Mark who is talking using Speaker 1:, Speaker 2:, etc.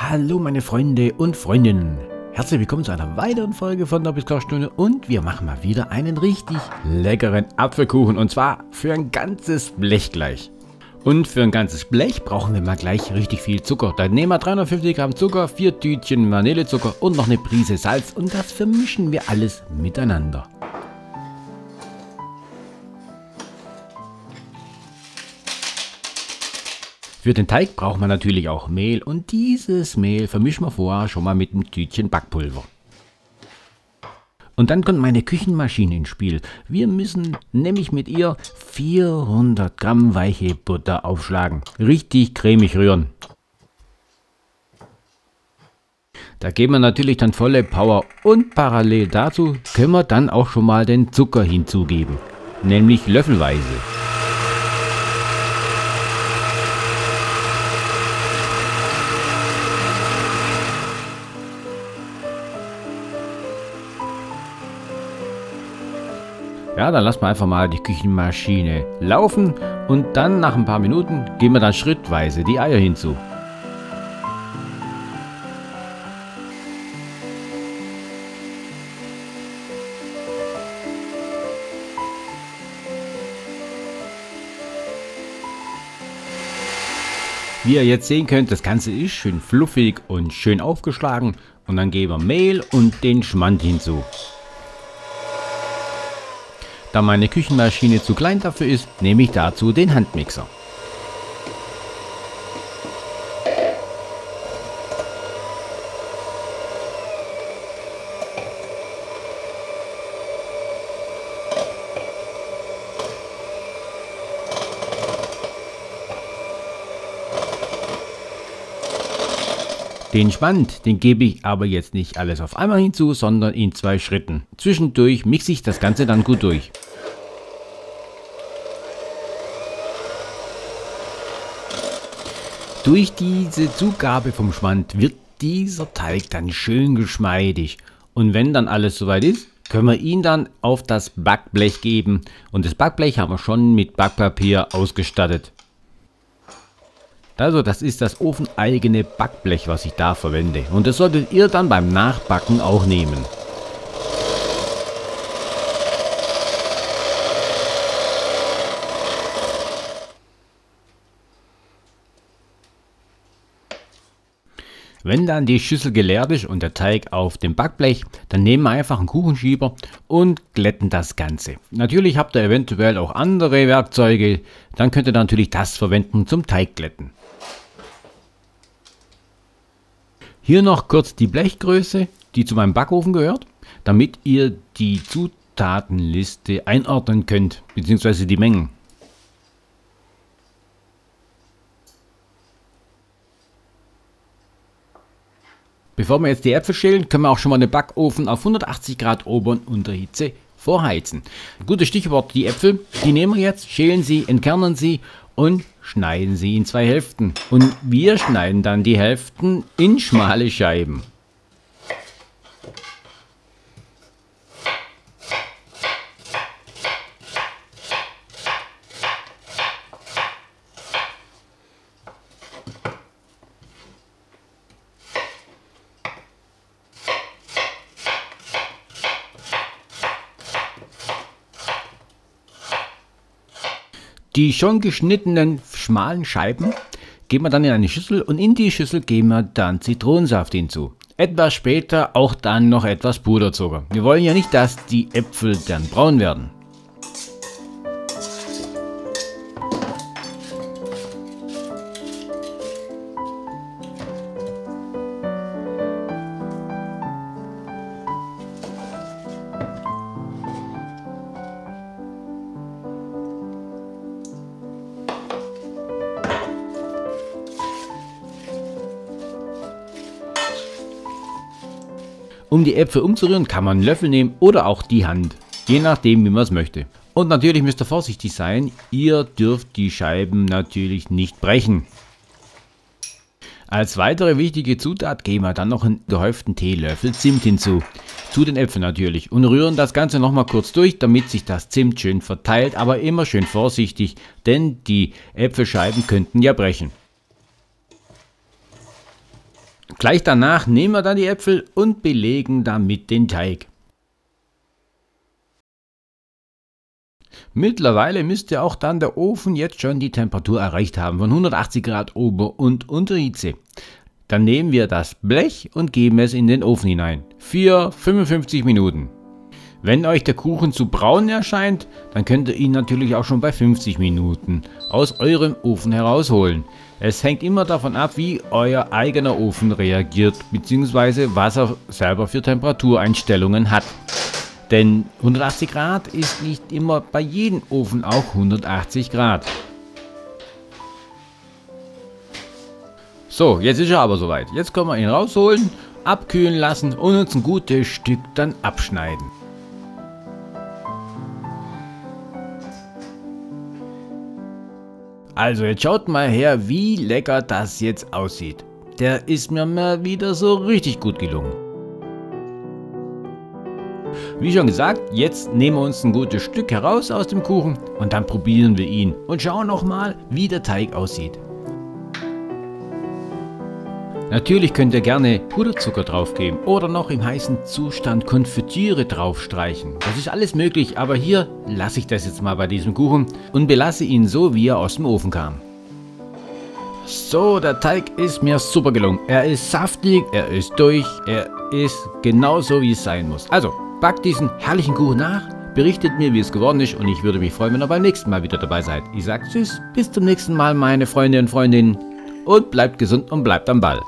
Speaker 1: Hallo meine Freunde und Freundinnen. Herzlich willkommen zu einer weiteren Folge von der Biskuitstunde und wir machen mal wieder einen richtig leckeren Apfelkuchen und zwar für ein ganzes Blech gleich. Und für ein ganzes Blech brauchen wir mal gleich richtig viel Zucker. Dann nehmen wir 350 Gramm Zucker, 4 Tütchen Vanillezucker und noch eine Prise Salz und das vermischen wir alles miteinander. Für den Teig braucht man natürlich auch Mehl und dieses Mehl vermischen wir vorher schon mal mit einem Tütchen Backpulver. Und dann kommt meine Küchenmaschine ins Spiel. Wir müssen nämlich mit ihr 400 Gramm weiche Butter aufschlagen. Richtig cremig rühren. Da geben wir natürlich dann volle Power und parallel dazu können wir dann auch schon mal den Zucker hinzugeben. Nämlich löffelweise. Ja, dann lassen wir einfach mal die Küchenmaschine laufen und dann nach ein paar Minuten geben wir dann schrittweise die Eier hinzu. Wie ihr jetzt sehen könnt, das Ganze ist schön fluffig und schön aufgeschlagen und dann geben wir Mehl und den Schmand hinzu. Da meine Küchenmaschine zu klein dafür ist, nehme ich dazu den Handmixer. Den Schmand, den gebe ich aber jetzt nicht alles auf einmal hinzu, sondern in 2 Schritten. Zwischendurch mixe ich das Ganze dann gut durch. Durch diese Zugabe vom Schmand wird dieser Teig dann schön geschmeidig. Und wenn dann alles soweit ist, können wir ihn dann auf das Backblech geben. Und das Backblech haben wir schon mit Backpapier ausgestattet. Also das ist das ofeneigene Backblech, was ich da verwende. Und das solltet ihr dann beim Nachbacken auch nehmen. Wenn dann die Schüssel geleert ist und der Teig auf dem Backblech, dann nehmen wir einfach einen Kuchenschieber und glätten das Ganze. Natürlich habt ihr eventuell auch andere Werkzeuge, dann könnt ihr natürlich das verwenden zum Teigglätten. Hier noch kurz die Blechgröße, die zu meinem Backofen gehört, damit ihr die Zutatenliste einordnen könnt, bzw. die Mengen. Bevor wir jetzt die Äpfel schälen, können wir auch schon mal den Backofen auf 180 Grad Ober- und Unterhitze vorheizen. Gutes Stichwort, die Äpfel, die nehmen wir jetzt, schälen sie, entkernen sie und schneiden sie in 2 Hälften. Und wir schneiden dann die Hälften in schmale Scheiben. Die schon geschnittenen schmalen Scheiben geben wir dann in eine Schüssel und in die Schüssel geben wir dann Zitronensaft hinzu. Etwas später auch dann noch etwas Puderzucker. Wir wollen ja nicht, dass die Äpfel dann braun werden. Um die Äpfel umzurühren, kann man einen Löffel nehmen oder auch die Hand, je nachdem wie man es möchte. Und natürlich müsst ihr vorsichtig sein, ihr dürft die Scheiben natürlich nicht brechen. Als weitere wichtige Zutat geben wir dann noch einen gehäuften Teelöffel Zimt hinzu, zu den Äpfeln natürlich, und rühren das Ganze nochmal kurz durch, damit sich das Zimt schön verteilt, aber immer schön vorsichtig, denn die Äpfelscheiben könnten ja brechen. Gleich danach nehmen wir dann die Äpfel und belegen damit den Teig. Mittlerweile müsste auch dann der Ofen jetzt schon die Temperatur erreicht haben von 180 Grad Ober- und Unterhitze. Dann nehmen wir das Blech und geben es in den Ofen hinein. Für 55 Minuten. Wenn euch der Kuchen zu braun erscheint, dann könnt ihr ihn natürlich auch schon bei 50 Minuten aus eurem Ofen herausholen. Es hängt immer davon ab, wie euer eigener Ofen reagiert, bzw. was er selber für Temperatureinstellungen hat. Denn 180 Grad ist nicht immer bei jedem Ofen auch 180 Grad. So, jetzt ist er aber soweit. Jetzt können wir ihn rausholen, abkühlen lassen und uns ein gutes Stück dann abschneiden. Also jetzt schaut mal her, wie lecker das jetzt aussieht. Der ist mir mal wieder so richtig gut gelungen. Wie schon gesagt, jetzt nehmen wir uns ein gutes Stück heraus aus dem Kuchen und dann probieren wir ihn und schauen nochmal, wie der Teig aussieht. Natürlich könnt ihr gerne Puderzucker draufgeben oder noch im heißen Zustand Konfitüre draufstreichen. Das ist alles möglich, aber hier lasse ich das jetzt mal bei diesem Kuchen und belasse ihn so, wie er aus dem Ofen kam. So, der Teig ist mir super gelungen. Er ist saftig, er ist durch, er ist genauso, wie es sein muss. Also, backt diesen herrlichen Kuchen nach, berichtet mir, wie es geworden ist und ich würde mich freuen, wenn ihr beim nächsten Mal wieder dabei seid. Ich sage tschüss, bis zum nächsten Mal, meine Freunde und Freundinnen und bleibt gesund und bleibt am Ball.